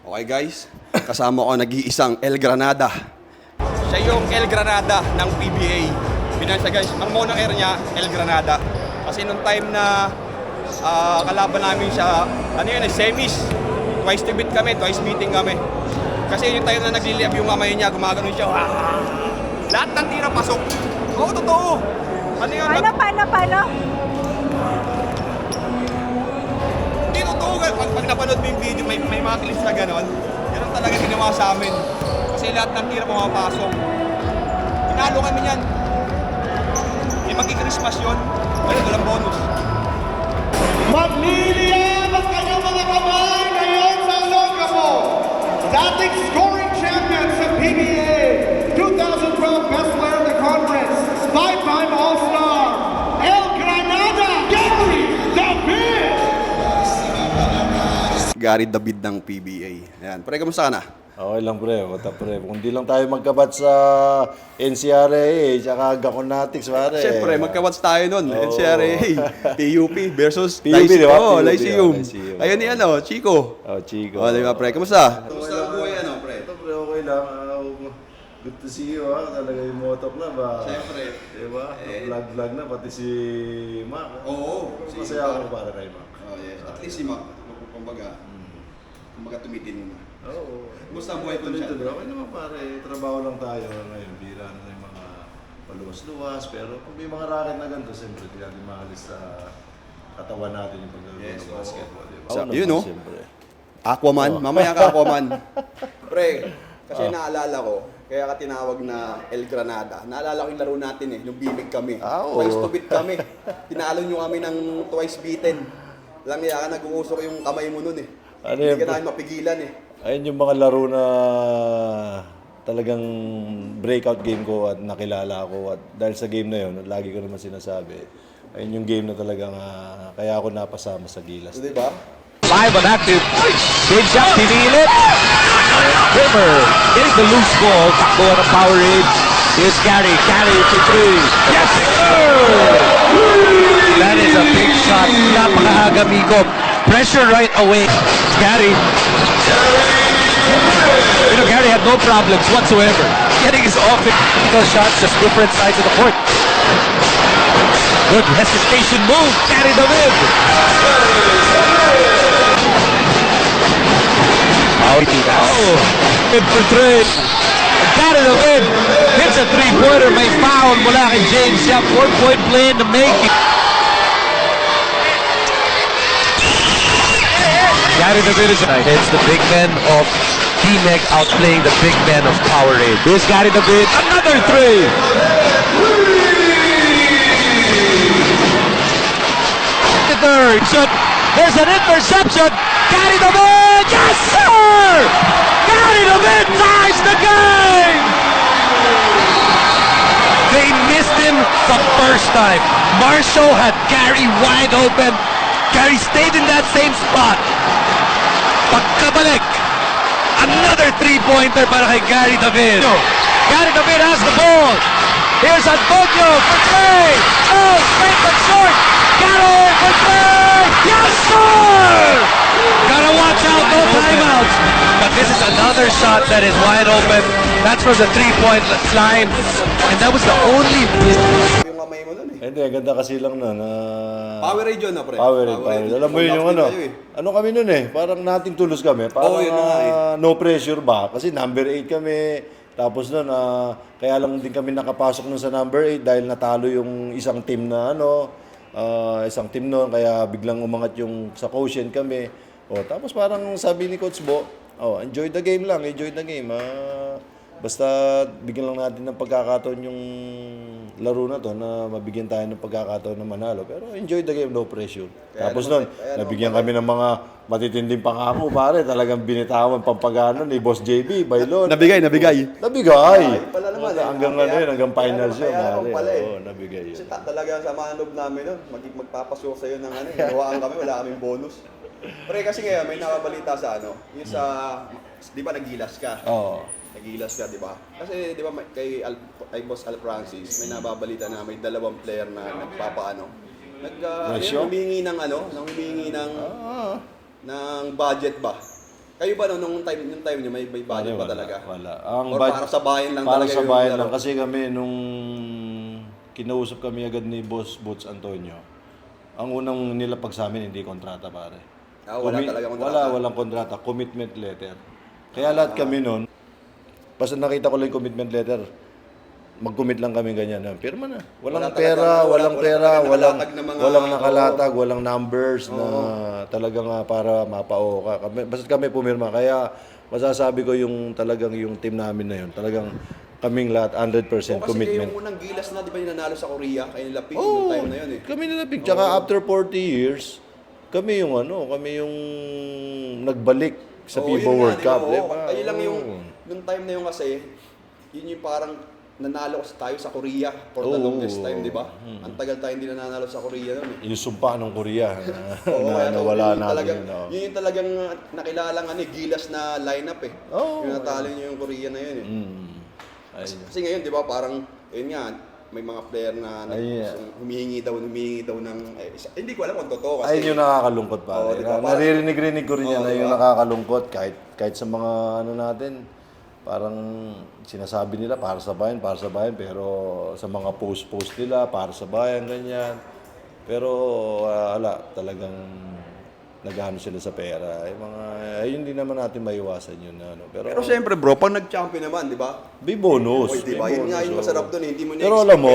Okay guys, kasama ko nag-iisang El Granada. Siya yung El Granada ng PBA. Binansa guys, ang mono air niya, El Granada. Kasi nung time na kalaban namin siya, semis. Twice to beat kami, twice beating kami. Kasi yung time na nagliliab yung kamay niya, gumagano siya. Lahat ng tira pasok. Oo, totoo. Ano yun? Paano? Hindi totoo. Pag napanood mo yung video, may mga clips na gano'n. Ganun talaga ginawa sa amin. Kasi lahat ng tira pumapasok. Pinalo kami yan. May magki-Christmas yun. Walang bonus. Magliliyab ang kanyang mga kamay ngayon sa Longamo. Dating scoring champion sa PBA, 2012 Best Player of the Conference, 5-time All-Star, El Granada, Gary David! Gary David ng PBA. Ayan. Pre, kamusta ka na? Okay lang pre, bata pre. Kung di lang tayo magkabat sa NCRA, tsaka Gaconatics pare. Siyempre, magkawats tayo nun. Oo. NCRA, PUP versus PUP, di ba? Oh, PUP, Lyceum. Lyceum. Ayun ni Chico. Oh, Chico. Oh, di ba, pre? Kamusta? Kamusta ang buhay, pre? Ito pre, okay lang. Good to see you ha. Talaga yung Moto Club ha. Siyempre. Diba? Vlog na, pati si Mac. Oo. Masaya ako para kay Mac. Oh, yes. At least si Mac, kumbaga tumitin mo na. Oo. Kumusta ang buhay ko siya? Okay naman pare, trabaho lang tayo ngayon. Bira na yung mga paluwas-luwas. Pero kung may mga racket na ganito, siyempre, di natin maalis sa katawan natin yung paglalaro Yes, ng basketball. Diba? So, yun no? Aquaman, mamaya ka Aquaman. Pre, kasi naalala ko, kaya ka tinawag na El Granada. Naalala ko yung laro natin yung bibig kami. Oo. Twice to beat kami. Tinalo nyo kami ng twice beaten. Lang kaya ka nag-uusok yung kamay mo nun Ano Hindi yan, ka namin mapigilan Ayun yung mga laro na talagang breakout game ko at nakilala ako. At dahil sa game na yun, lagi ko naman sinasabi, ayun yung game na talagang kaya ako napasama sa Gilas. So, di ba? Live on active. Big shot, pinilit. Kramer getting the loose ball. Takbo ng Powerade. Here's Gary. Gary for three. Yes, sir! That is a big shot. Napakahagamigo. Pressure right away. Gary. You know, Gary had no problems whatsoever getting his offensive shots, just different sides of the court. Good hesitation move. Gary David. Good for three. Gary David hits a three-pointer. May foul mula kay James Yap. 4-point play in the making. Gary David is tonight. It's the big men of D-Meg outplaying the big men of Powerade. Here's Gary David. Another three. The third. There's an interception. Gary David. Yes, sir! Gary David ties the game. They missed him the first time. Marshall had Gary wide open. Gary stayed in that same spot. Pagkabalik. Another three-pointer para kay Gary David. Gary David has the ball. Here's Antonio for three. Oh, straight but short. Gary for three. Yes, sir! Gotta watch out, no timeouts. But this is another shot that is wide open. That's from the three-point line. And that was the only... Yung kamay mo nun Hindi, ganda kasi lang nun. Powerade yun pre. Powerade. Alam mo yun yung ano. Kayo, Ano kami nun parang nating tulos kami. Parang yun na nga no pressure ba? Kasi number 8 kami. Tapos nun, kaya lang din kami nakapasok nun sa number 8 dahil natalo yung isang team na isang team nun. Kaya biglang umangat yung sa quotient kami. Tapos parang sabi ni Coach Bo, enjoy the game lang, enjoy the game. Basta bigyan lang natin ng pagkakataon yung laro na to na mabigyan tayo ng pagkakataon na manalo. Pero enjoy the game, no pressure. Tapos nun, nabigyan kami ng mga matitinding pangako, pare. Talagang binitawan pampagano ni Boss JB, Bailon. Nabigay. Nabigay. Pala naman Hanggang hanggang finals yun, pare. Oo, nabigay yun. Kasi talaga sa manoob namin nun, magpapasok sa'yo ng hawaan kami, wala kaming bonus. Pre, kasi ngayon may nakabalita sa yung sa, di ba nagilas ka? Oo. Nagilas ka, di ba? Kasi di ba kay Boss Al Francis, may nababalita na may dalawang player na humingi ng ng budget ba? Kayo ba nung time niyo may budget ba talaga? Wala. Ang Or para sa bayan lang para talaga sa yung bayan laro? lang. Kasi kami, nung kinausap kami agad ni Boss Boots Antonio, ang unang nilapag sa amin, hindi kontrata, pare. Wala talaga kontrata? Walang kontrata. Commitment letter. Kaya lahat kami nun, basta nakita ko lang yung commitment letter, mag-commit lang kami ganyan. Pirma na. Walang pera, walang nakalatag, walang numbers na talagang para mapao ka. Basta kami pumirma. Kaya masasabi ko yung talagang yung team namin na yun, talagang kaming lahat 100% Kasi commitment. yung unang gilas na, di ba yung nanalo sa Korea? Kayo nila pick yung time na yun eh. Kami nilapig. Tsaka after 40 years, kami yung nagbalik sa Oo, FIBA yun nga, World di ba? Cup. Oo. Diba? Kayo lang yung, nung time na yun kasi, yun yung parang nanalo tayo sa Korea for the longest time, di ba? Ang tagal tayo hindi nanalo sa Korea nun eh. Yung sumpa ng Korea Oo, na nawala yun yung natin. talagang, Yun, yun yung talagang nakilalang gilas na lineup eh. Oo. Yung natalo nyo yung Korea na yun eh. Ayun. Kasi ngayon, di ba, parang, yun nga, may mga player na humihingi daw ng, hindi ko alam kung totoo kasi. Ayun yung nakakalungkot pa. Oo, diba? Naririnig ko rin yan na Oo, yung diba? nakakalungkot kahit sa mga natin, parang sinasabi nila para sa bayan, pero sa mga post nila, para sa bayan, ganyan. Pero wala, talagang naghahanap sila sa pera. Ayun din naman natin maiwasan yun. Pero siyempre bro, pag nag-champion naman, di ba? May bonus. Oy, di ba? Yun nga yung masarap doon, hindi mo Pero alam mo,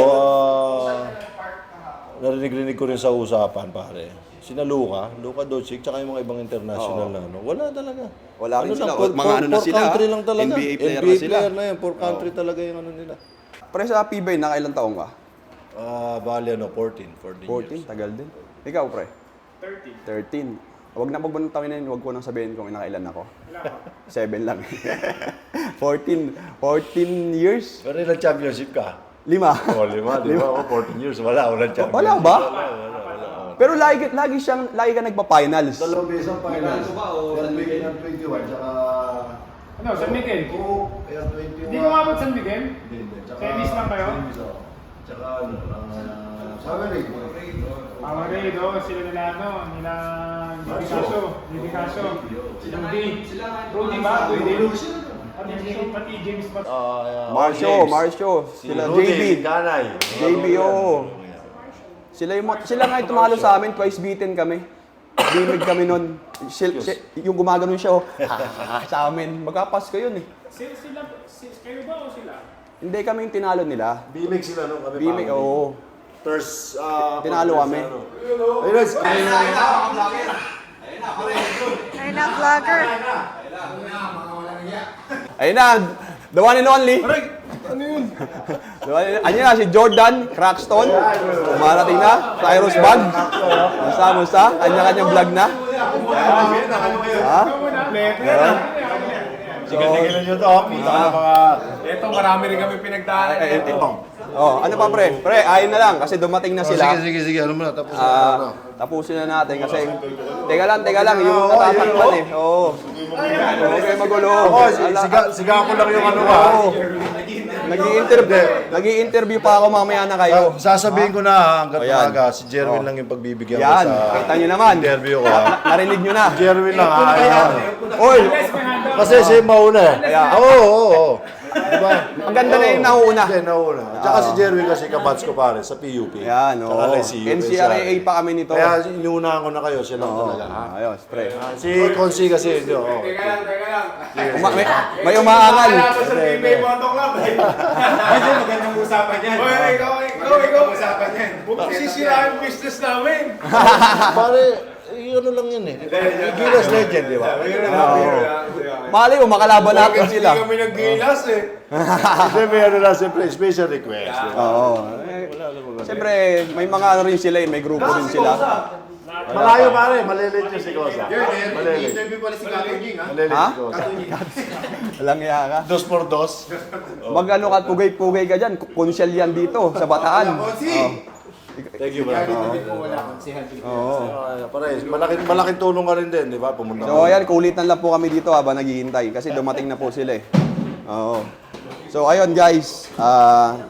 narinig ko rin sa usapan, pare. Sina Luka Doncic, tsaka yung mga ibang international na wala talaga. Wala rin sila. Lang, Mga ano na sila, country lang talaga. NBA player na sila. player na yan. For country talaga yung nila. Pre sa PBA, nakailang taong ka? Bali 14 years. 14, tagal din. Ikaw pre? 13. Huwag na pagbantawin huwag ko nang sabihin kung nakailan ako. 7 lang. 14 years? Pero ilang championship ka? 5. 5, di ba? 14 years, walang championship. Wala ba? Pero lagi ka nagpa-finals. Dalawang beses ang finals. San Miguel ang 21, tsaka... Ano, San Miguel? Oo, kaya 21. Hindi ko umabot San Miguel? Hindi. Semis lang kayo? Semis ako. Tsaka Sawarig. Mga Ray, sila nila Rudy Caso, Rudy ba? Pati James ba? Marcio, sila Rudy, JB. Ganay. JB, oo. Sila nga yung tumalo sa amin, twice beaten kami. Bimig kami nun. Yung gumaganon siya, sa amin. Magkapasko yun eh. Kayo ba o sila? Hindi kami yung tinalo nila. Bimig sila nung kami. Bimig, oo. First, Tinalo kami. Ayun na, vlogger. Ayun na, the one and only. Ano na, si Jordan Crackston. Umarating na, Cyrus Bag. Musta? Kanya-kanyang vlog na. Ha? Sigaw-sigaw nyo to, punta ka na mga... Ito, marami rin kami pinagdaanan. Oh, ano pa pre? Pre, ayun na lang kasi dumating na sila. Sige. Ano mo na, tapos Tapusin na natin kasi teka lang, yung natatakpan eh. Oo. Huwag kayo magulo. Siga ko lang yung ano ka. Nag-i-interview pa ako mamaya na kayo. Sasabihin ko na hanggat Ayan. maaga, si Jerwin lang yung pagbibigyan ko Yan, sa kita nyo naman. interview ko. Narinig nyo na. Jerwin lang, Oy, Kasi siya mauna eh. Oo. Diba? ang ganda na yung nauna. Hindi, nauna. Tsaka si Jerwin kasi kabats ko pare sa PUP. Yan, Tsaka oo. kay CUP. NCRAA pa kami nito. Kaya inuunahan ko na kayo, siya lang talaga. Ayos, pre. Si Consi kasi, hindi, oo. Teka lang. May umaangal. Tapos sa PBA Moto Club eh. Hindi, magandang usapan yan. Ikaw. Usapan yan. Huwag sisiraan yung business namin. Pare, ano lang yun eh. Gilas legend, di ba? Mali mo, makalaban natin sila. Hindi kami naggilas eh. Kasi may ano lang, siyempre, special request. di ba? Oo. Siyempre, may mga ano rin sila, may grupo rin sila. Malayo pare, malilit yung si Kosa. Malilit. Interview pala si Kato Ging ha? Malilit Ha? si Kosa. Walang iya ka. 2x2. Mag-ano ka, pugay-pugay ka dyan. Konsyal yan dito, sa Bataan. Thank you, bro. Oo. Pare, malaking tulong ka rin din, di ba? Pumunta So ayan, kulitan lang po kami dito habang naghihintay kasi dumating na po sila eh. Oo. So ayun guys,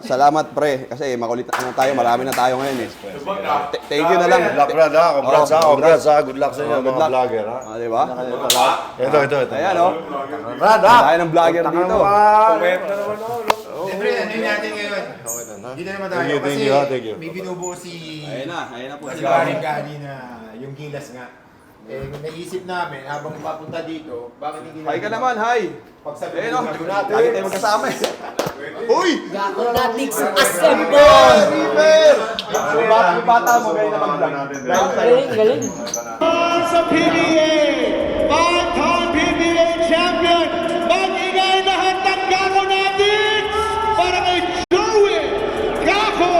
salamat pre kasi makulit na tayo, marami na tayo ngayon eh. Thank you na lang. Good luck, Brad, ha? Congrats, ha? Congrats, ha? Good luck sa inyo, Good mga luck. vlogger, ha? Di ba? Ito. Ayan oh. Brad, ha? Tayo ng vlogger dito. Siyempre, ano yun natin ngayon? Dito naman tayo. Thank Kasi you, ha? Thank you. may binubuo si Ayun na po. si Garing Gali na yung gilas nga. Eh, naisip namin, habang papunta dito, bakit hindi Hi ka naman, hi. Pagsabi Ayun oh. natin. Lagi tayo magkasama eh. Uy! Gaconatics Assemble! River! Yung bata mo, ganyan na mag-vlog. Galing. Sa PBA, five-time PBA champion, mag-ingay lahat ng Gako natin para kay Jerwin Gako!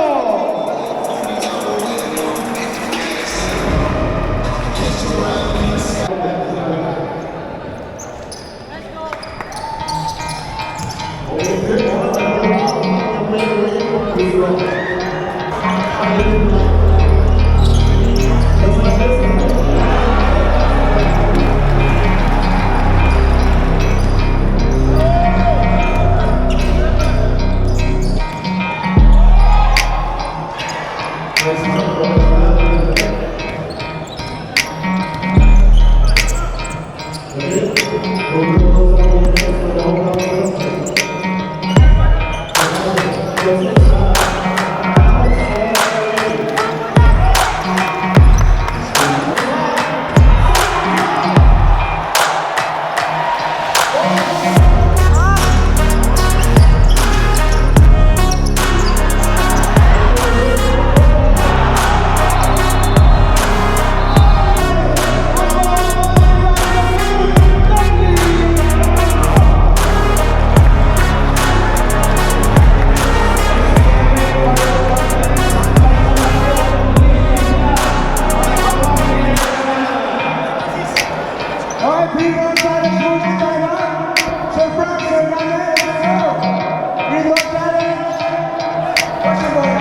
Alright, P1 challenge moving right on. Sir Frank, Sir Gane, let's go. P1 challenge. What's your goal?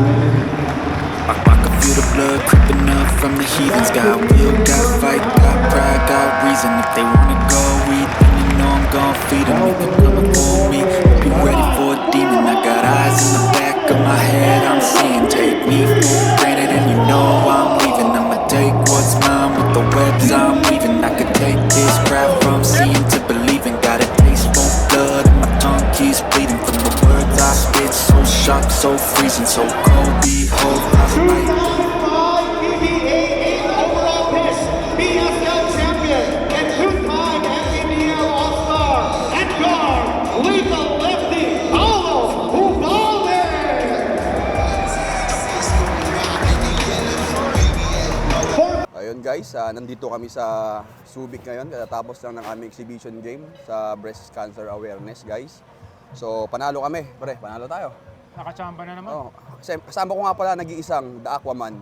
I can feel the blood creeping up from the heathens. Got will, got fight, got pride, got reason. If they wanna go eat, then you know I'm gon' feed them. If they're coming for me, be ready for a demon. I got eyes in the back of my head, I'm seeing. Take me for granted and you know I'm leaving. I'ma take what's mine with the webs I'm weaving. I could take this crap from seeing to believing. Got a taste for blood and my tongue keeps bleeding from the words I spit. So sharp, so freezing, so cold. Behold, I fight. PBA 8th overall pick, BSL champion, and two-time NBL All-Star, and guard, lethal lefty, Paulo Ubalde! Ayun guys, nandito kami sa Subic ngayon. Katatapos lang ng aming exhibition game sa breast cancer awareness guys. So panalo kami, pre, panalo tayo. Nakachamba na naman. Oh, kasama ko nga pala nag-iisang The Aquaman,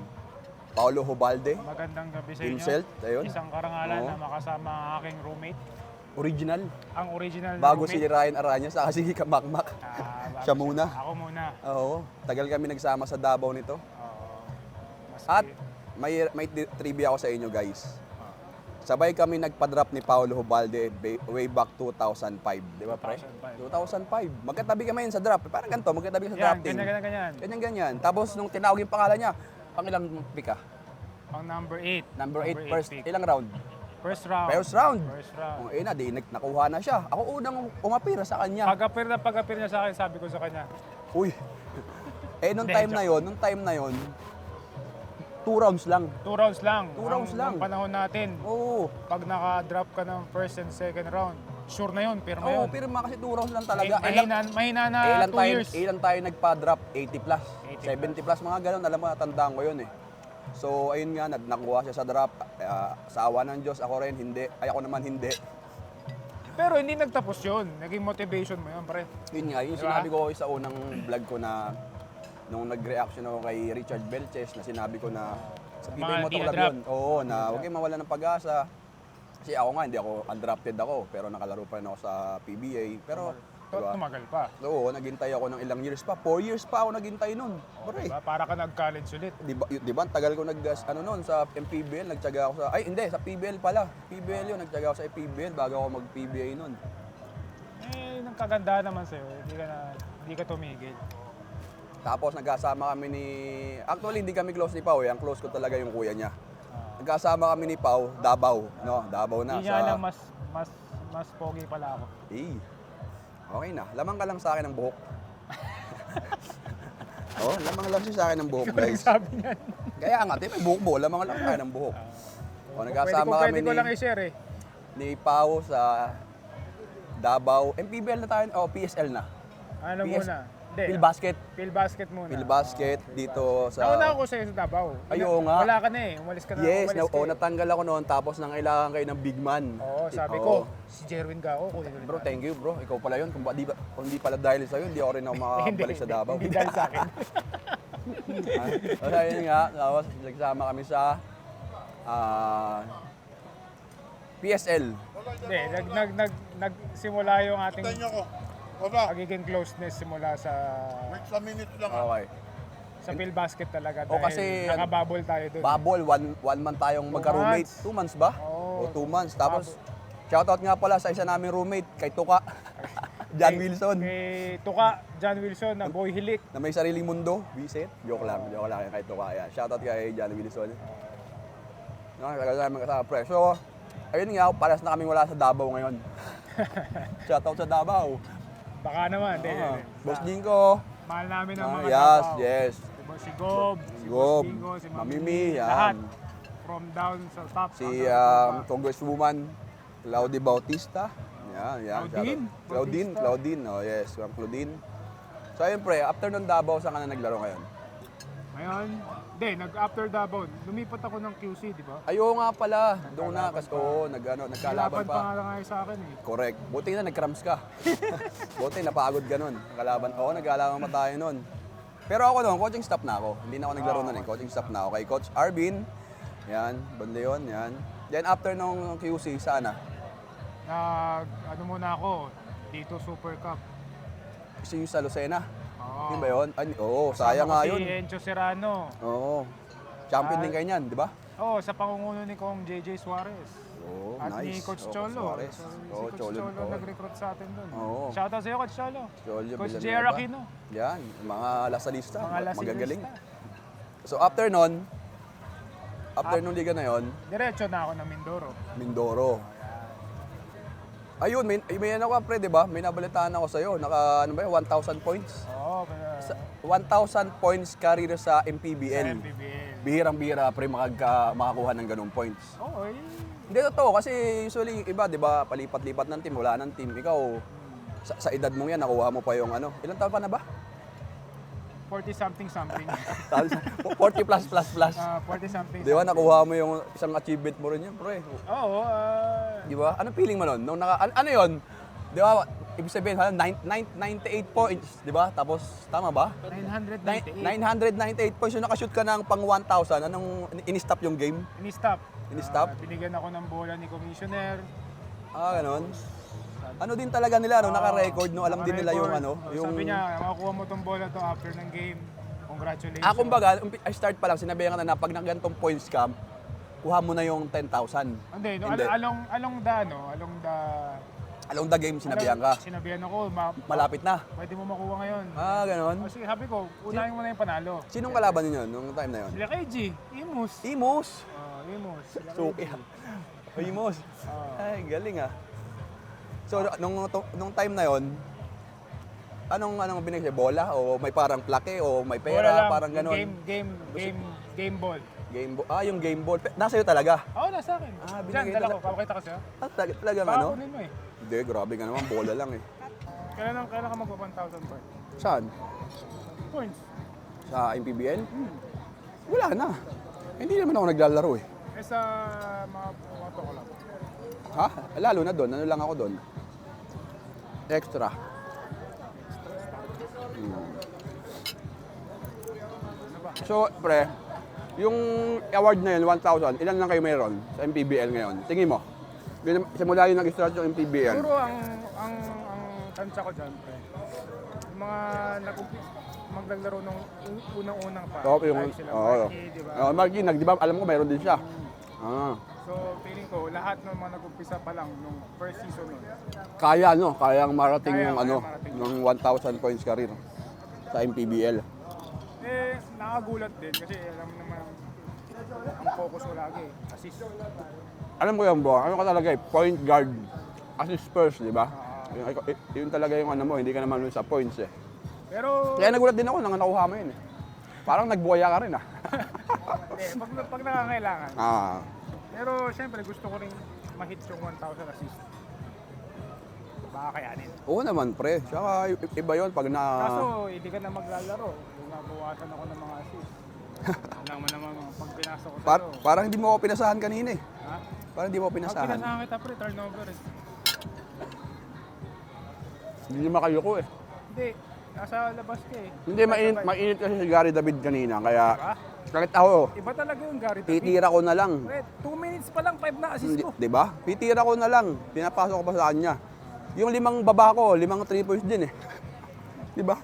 Paulo Ubalde. Magandang gabi sa inyo. Himself, ayun. Isang karangalan Oo. na makasama ang aking roommate. Original. Ang original na Bago si roommate. Ryan Aranya, saka si Kamakmak. Bago Siya muna. Ako muna. Oo, tagal kami nagsama sa Davao nito. Oo. Maski- At may trivia ako sa inyo guys. Sabay kami nagpa-drop ni Paulo Ubalde way back 2005, di ba pre? 2005. Magkatabi kami yun sa drop. Parang ganito, magkatabi sa Yan, drop team. ganyan. Ganyan. Tapos nung tinawag yung pangalan niya, pangilang pick ka? Ang number 8. Number 8 first. pick. Ilang round? First round. First round. First round. Oh, na, di nakuha na siya. Ako unang umapira sa kanya. Pag-appear niya sa akin, sabi ko sa kanya, Uy. Nung Hindi, time na yon, 2 rounds lang. 2 rounds lang. Two rounds lang. Ang panahon natin, Oo. pag naka-drop ka ng first and second round, sure na yun, pirma Oo, yun. pirma kasi 2 rounds lang talaga. Mahina na 2 years. Ilan tayo nagpa-drop? 80 plus, 80 70 plus, mga ganun. Alam mo, natandaan ko yun eh. So, ayun nga, nakuha siya sa draft. Sa awa ng Diyos, ako rin, hindi. Ay, ako naman hindi. Pero hindi nagtapos yun. Naging motivation mo yun, pre. Yun nga, yung Diba? sinabi ko sa unang vlog ko na nung nag-reaction ako kay Richard Belches na sinabi ko na sa PBA Mga Motor di Club na-draft. yun. Oo, na huwag kayong mawala ng pag-asa. Kasi ako nga, hindi ako undrafted ako, pero nakalaro pa rin ako sa PBA. Pero, diba? Tumagal pa. Oo, naghintay ako ng ilang years pa. 4 years pa ako naghintay nun. Pre. Diba? Para ka nag-college ulit. Di ba, ang tagal ko noon sa MPBL, nagtiyaga ako sa, ay hindi, sa PBL pala. PBL yun, nagtiyaga ako sa PBL bago ako mag-PBA nun. Eh, nang kagandahan naman sa'yo, hindi ka tumigil. Tapos nagkasama kami ni, actually hindi kami close ni Pau, ang close ko talaga yung kuya niya. Nagkasama kami ni Pau, Davao, no? Davao na. Hindi niya alam, mas pogi pala ako. Eh, okay na. Lamang ka lang sa akin ng buhok. Oh, lamang lang siya sa akin ng buhok, guys. Sabi niyan. Kaya nga, may buhok mo, lamang lang tayo ng buhok. O, nagkasama kami Pwede ko lang i-share eh. ni Pau sa Davao. MPBL na tayo, PSL na. Ano PS muna? Hindi. Philbasket. Philbasket muna. Philbasket dito sa... Nauna ako sa'yo sa Davao. Ay, oo nga. Wala ka na eh. Umalis ka na. Yes, umalis ka eh. natanggal ako noon tapos nangailangan kayo ng big man. Oo, sabi Oo. ko, si Jerwin Gao, kunin ulit Bro, natin. thank you bro. Ikaw pala yun. Kung hindi pala dahil sa'yo, hindi ako rin ako makabalik sa Davao. Hindi dahil sa akin. Kasi yun nga, tapos nagsama kami sa PSL. Hindi, nagsimula yung ating pagiging closeness simula sa Okay. sa Philbasket talaga O, dahil kasi, nakabubble tayo doon. Bubble, one month tayong magka-roommate. months. 2 months ba? Oo. O 2 months. Tapos, shoutout nga pala sa isa naming roommate, kay Tuka. John Wilson. Kay Tuka, John Wilson na boy hilik. Na may sariling mundo. Visit. Joke lang kay Tuka. Yan. Shoutout kay John Wilson. Tagal namin kasama pre. So, ayun nga, paras na kami wala sa Davao ngayon. Shoutout sa Davao. Baka naman, hindi. Boss Jinko. Mahal namin ang mga Yes, Davao. yes. Diba, si Gob, si Gob, Boss Bingo, si Mamimi, yan. lahat. From down sa top. Si hanggang sa baba. Congresswoman Claudie Bautista. Yan. Claudine? Shoutout. Claudine. Oh, yes, Ma'am Claudine. So, ayun pre, after ng Davao, saan ka na naglaro ngayon? Ngayon, after Davao, lumipat ako ng QC, di ba? Ayo nga pala, doon na, kasi nagkalaban Kalaban pa pa. nga lang kayo sa akin eh. Correct. Buti na nag-cramps ka. Buti napagod ka nun. Nakalaban. Oo, naglalaban pa tayo nun. Pero ako noon, coaching staff na ako. Hindi na ako naglaro nun eh. Coaching staff na ako. Kay Coach Arvin. Yan, Banleon, yan. Then after nung QC, saan na? Ano muna ako, dito Super Cup. Kasi yung sa Lucena. Oo. Yun ba yun? Oo, sayang nga yun. Si Encho Serrano. Oo. Champion din kayo niyan, di ba? Oo, sa pangungulo ni Kong JJ Suarez. Oo, At ni nice. Coach Oo, Cholo. Suarez. Si Oo, Coach Cholo. Cholo nag-recruit sa atin doon. Oo. Shoutout sa'yo, Coach Cholo. Cholo, Coach Villanueva. J.R. Aquino. Yan, mga lasalista. Mga lasilista. Magagaling. So after nun, nung liga na yon, Diretso na ako ng Mindoro. Mindoro. Ayun, may ano ka pre, di ba? May nabalitaan ako sa'yo. Ano ba yun? 1,000 points? Oo, 1,000 points career sa sa MPBL. MPBL. Bihirang-bihira pre makakuha ng ganung points. Oo, Hindi totoo kasi usually iba, di ba? Palipat-lipat ng team, wala ng team. Ikaw, sa edad mong yan, nakuha mo pa yung ano. Ilang taon pa na ba? 40-something. 40 plus. 40-something. Di ba, nakuha mo yung isang achievement mo rin yun, pre. Oo, Di ba? Anong feeling mo nun? Ano yun? Di ba, ibig sabihin, 98 points, di ba? Tapos, tama ba? 998. 998 points. Yung nakashoot ka ng pang 1,000, anong in-stop yung game? Ini-stop. In-stop? Binigyan ako ng bola ni Commissioner. Ganon. Ano din talaga nila, naka-record, no? Alam din nila yung ano. Yung... Sabi niya, makukuha mo tong bola to after ng game. Congratulations. Kumbaga, I start pa lang, sinabihan ka na pag nagantong points ka, kuha mo na yung 10,000. Hindi, no, Hindi. Along the game, sinabihan ka. Sinabihan ako, Malapit na. pwede mo makuha ngayon. Ganon. Kasi sabi ko, unahin mo na yung panalo. Sinong kalaban ninyo nung time na yun? Sila KG, Imus. Imus. Imus. Sila Suki. KG. Imus. Oo. Ay, galing ah. So, nung time na yon, anong binigay siya? Bola? O may parang plake? O may Wala pera? lang, Parang ganon? Game ball. Yung game ball. Nasa iyo talaga? Oo, nasa akin. binigay Diyan, dala ko. talaga. Papakita ko sa'yo. Talagang Baka ano? kunin mo eh. Hindi, grabe ka naman. Bola lang eh. Kailan ka magpa-1,000 points? Saan? Points. Sa MPBL? Wala na. Hindi naman ako naglalaro eh. Eh sa mga moto club. Ha? Lalo na doon. Ano lang ako doon? Extra. So, pre, yung award na yun, 1,000, ilan lang kayo meron sa MPBL ngayon? Tingin mo? Simula yung nag-start yung MPBL. Siguro ang tansya ko dyan, pre. Yung mga maglalaro nung unang-unang pa. Oo, yung, Like sila oo. Marky, di ba? Marky, di ba, alam ko meron din siya. Ah. So, feeling ko, lahat ng mga nag-umpisa pa lang nung first season nun. Kaya, no? Kayang marating Kaya, yung kaya ano, marating. yung 1,000 points career sa MPBL. Eh, nakagulat din kasi alam mo naman, ang focus ko lagi, assist. Alam ko yan, bro. Ano ka talaga eh? Point guard. Assist first, di ba? Yun talaga yung ano mo, hindi ka naman sa points eh. Pero, Kaya nagulat din ako nang nakuha mo yun eh. Parang nagbuhaya ka rin ah. pag nakakailangan. Ah. Pero, syempre, gusto ko rin ma-hit yung 1,000 assist. Baka kayanin. Oo naman, pre. Saka iba yun pag na... Kaso, hindi ka na maglalaro. Bumabawasan ako ng mga assist. Alam mo naman, pag pinasok ko sa'yo. Parang hindi mo ako pinasahan kanina eh. Ha? Parang hindi mo ako Pag pinasahan. pinasahan kita, pre, turnover eh. Hindi naman kayo ko eh. Hindi, nasa labas ka eh. Hindi, mainit kasi si Gary David kanina. Kaya, Diba? kahit ako, Iba talaga yung Gary David. titira ko na lang. Pre, 2 minutes pa lang, 5 na assist ko. Di ba? Pitira ko na lang. Pinapasok ko pa sa kanya. Yung 5 baba ko, 5 3 points din eh. Di ba?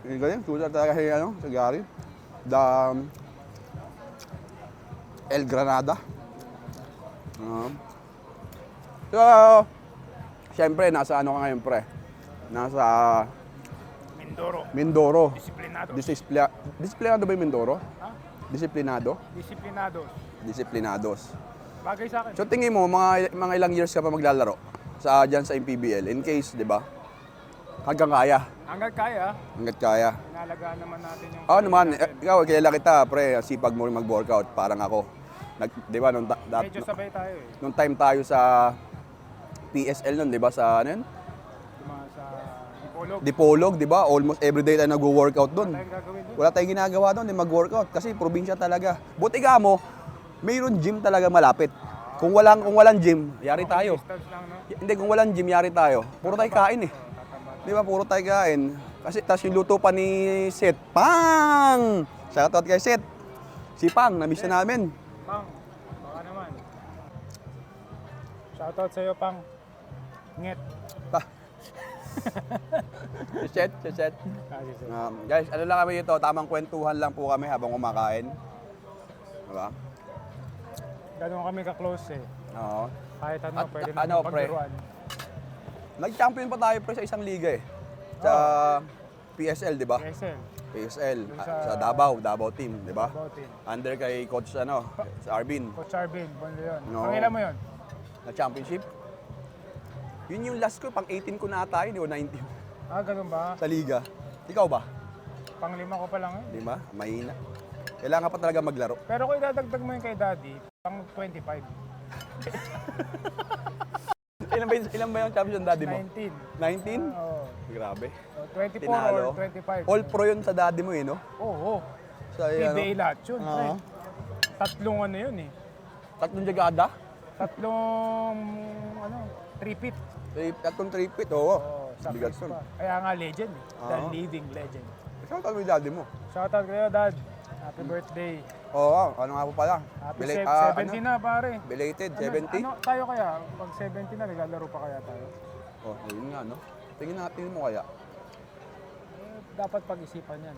Ganyan, shooter talaga si, si Gary. El Granada. So, siyempre, nasa ano ka ngayon, pre? Nasa Mindoro. Mindoro. Disiplinado. Disiplinado ba yung Mindoro? Ha? Disiplinado? Disiplinados. Disciplinados. Bagay sa akin. So tingin mo, mga ilang years ka pa maglalaro dyan sa MPBL in case, di ba? Hanggang kaya. Hanggat kaya, Hanggat kaya. inalagaan naman natin yung... Oo naman, natin. ikaw, kilala kita, pre, sipag mo rin mag-workout, parang ako. Di ba, Medyo sabay tayo eh. nung time tayo sa PSL nun, di ba, sa ano yun? Yung mga sa Dipolog. Dipolog, di ba? Almost everyday tayo nag-workout dun. Tayong gagawin doon. Wala tayong ginagawa doon, mag-workout kasi probinsya talaga. Buti ka mo, mayroon gym talaga malapit. Kung walang gym, yari tayo. Distance lang, no? Hindi, kung walang gym, yari tayo. Puro tayo kain eh. Di ba, puro tayo kain. Kasi tas yung luto pa ni Seth. Pang! Shoutout kay Seth. Si Pang, na-miss na namin. Pang, baka naman. Shoutout sa'yo, Pang. Nget. Si Seth. Kasi sa'yo. Guys, ano lang kami dito, tamang kwentuhan lang po kami habang kumakain. Diba? Ganun kami ka-close eh. Oo. Kahit ano, At pwede ano, naman pre? paglaruan. Nag-champion pa tayo pre sa isang liga eh. Sa PSL, di ba? PSL. PSL, Dun sa- sa Davao team, di ba? About it. Under kay Coach sa Arvin, Coach Arvin, Bondo yun. No. Pangilan mo yun? na championship. Yun yung last ko, pang 18 ko na ata yun, o 19 Ah, ganun ba? sa liga. Ikaw ba? Pang-5 ko pa lang eh. Di ba? Mahina. Kailangan pa talaga maglaro. Pero kung idadagdag mo yung kay Daddy, pang 25. Ilan ba yung champion daddy mo? 19. 19? Oo. Grabe. 24 Tinalo. or 25. All pro yun sa daddy mo eh, no? Oo. Sa PBA lahat yun. Oo. pre. Tatlong ano yun eh. Tatlong jagada? Tatlong, ano, 3-pit. Tatlong 3-pit, oo. Oo, sa Bigat Chris yun. pa. Kaya nga legend eh. The Oo. living legend. Saan tawag mo yung daddy mo? Shoutout kayo, Dad. Happy birthday. Oo, ano nga po pala? Happy Bela- 70 na, pare. Belated, Ano, 70? ano tayo kaya? Pag 70 na, naglalaro pa kaya tayo? Oh, yun nga, no? Tingin natin mo kaya. Eh, dapat pag-isipan yan.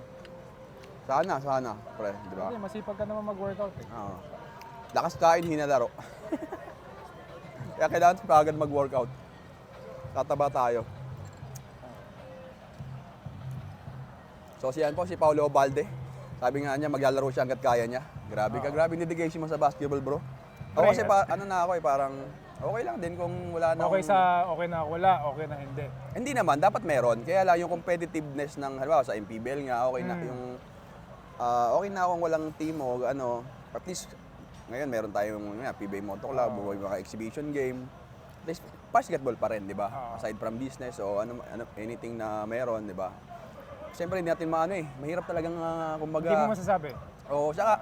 Sana, pre, di ba? Kasi masipag ka naman mag-workout eh. Oo. Lakas kain, hinalaro. Kaya kailangan sipagan mag-workout. Tataba tayo. So siyan po, si Paulo Obalde. Sabi nga niya, maglalaro siya hanggat kaya niya. Grabe ka, grabe dedication mo sa basketball, bro. Ako Pre, kasi ano na ako eh, parang okay lang din kung wala na Okay akong- okay na wala, okay na hindi. Hindi naman, dapat meron. Kaya lang yung competitiveness ng, halimbawa sa MPBL nga, okay na yung, okay na akong walang team o ano, at least, ngayon meron tayong PBA Moto Club, o yung mga exhibition game. At least, basketball pa rin, di ba? Aside from business o anything na meron, di ba? Siyempre, hindi natin mahirap talagang, kumbaga. Hindi mo masasabi. Oo, saka,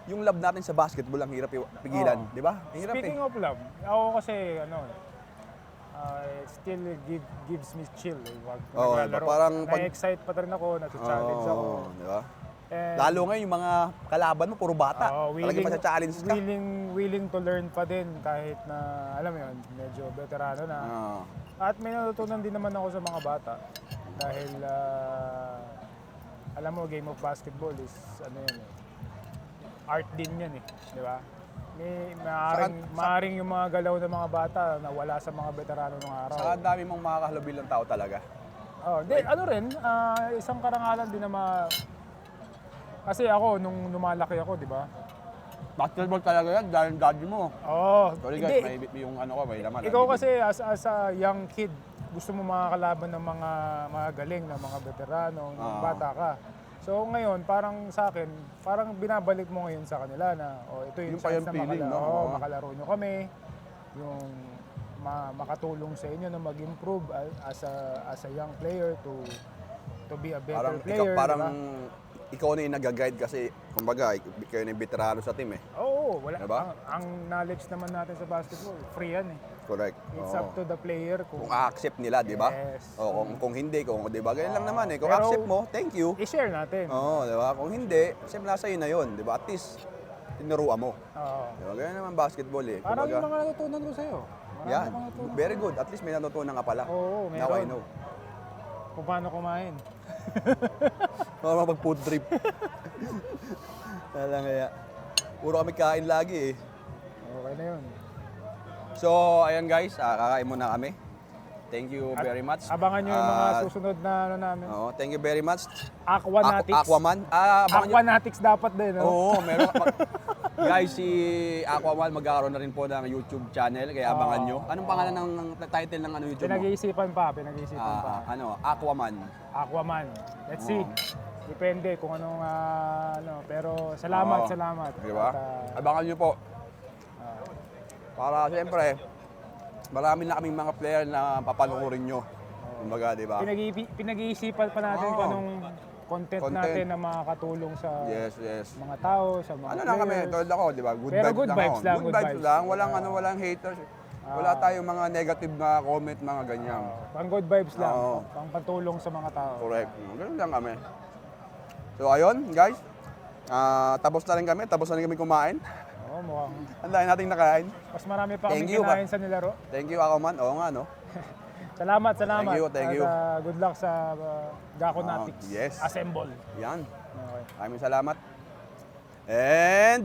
yung love natin sa basketball ang hirap pigilan, Oo. di ba? Ang hirap Speaking of love, ako kasi, it still gives me chill. Wag Oo, naglalaro. parang pag- Na-excite pa rin ako, na-challenge ako. Di ba? And, Lalo ngayon yung mga kalaban mo, puro bata. Talagang masa-challenge ka. willing to learn pa din kahit na, alam mo yun, medyo veterano na. Oo. At may natutunan din naman ako sa mga bata. Dahil, alam mo, game of basketball is, art din yan eh. Di ba? Maaring yung mga galaw ng mga bata na wala sa mga veterano ng araw. Saka ang dami mong makakahalubil ng tao talaga. Isang karangalan din na kasi ako, nung lumalaki ako, di ba? Basketball talaga yan, dahil daddy mo. Oo. Sorry guys, may yung ano ko, may laman. Ikaw kasi as a young kid, gusto mo makakalaban ng mga galing, ng mga veterano, ng bata ka. So ngayon, parang sa akin, parang binabalik mo ngayon sa kanila na, ito yung Yung pa chance yung na feeling, no? makalaro nyo kami, yung makatulong sa inyo na mag-improve as a young player to be a better player. Ikaw na yung nag-guide kasi, kumbaga, ikaw na yung veterano sa team eh. Oo, wala. Diba? Ang knowledge naman natin sa basketball, free yan eh. Correct. It's Oo. up to the player Kung a-accept nila, di ba? Yes. O kung hindi, di ba? Ganyan lang naman eh. Kung Pero- accept mo, thank you. i-share natin. Oo, di ba? Kung hindi, siyempre nasa iyo na yun, di ba? At least, tinuruan mo. Oo. Di ba? Ganyan naman basketball eh. Parang yung mga natutunan ko sa'yo. Marami Yan. akong natutunan. Very good. At least may natutunan ka pala. Oo, Now I meron. know. Kung paano kumain. Para mapag-food trip. Kaya kaya. Puro kami kain lagi eh. Okay na yun. So, ayan guys, kakain muna kami. Thank you very much. Abangan nyo yung mga susunod na namin. Thank you very much. Aquanatics. Aquaman. Abangan nyo. Aquanatics dapat din. No? Oo, meron. Guys, si Aquaman magkakaroon na rin po ng YouTube channel, kaya abangan nyo. Anong pangalan ng title ng YouTube mo? Pinag-iisipan pa. Aquaman. Aquaman. Let's see. Depende kung anong pero salamat. Di ba? At, Abangan nyo po. Para siyempre, marami na kaming mga player na papanukurin nyo. Kumbaga, di ba? pinag-iisipan pa natin kung anong content natin na makakatulong sa Yes. mga tao, sa mga Ano lang kami, players. tulad ako, di ba? Good Pero vibes good lang vibes ako. lang, Good good vibes vibes. lang. Walang haters. Wala tayong mga negative na comment, mga ganyan. Pang good vibes lang. Oo. Pang patulong sa mga tao. Correct. Ganun lang kami. So ayun, guys. Tapos na rin kami kumain. Oo, mukhang. Ang dahil nating nakain. Mas marami pa Thank kami you, kinain sa nilaro. Thank you, Aquaman. Oo nga, no? Salamat. Thank you. At, good luck sa Gaconatics. Yes. Assemble. Yan. Okay. Maraming salamat. And...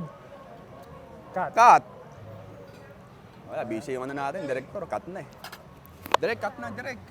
Cut. Cut! Wala, busy yung ano natin. Director, cut na eh. Direct, cut na, direct.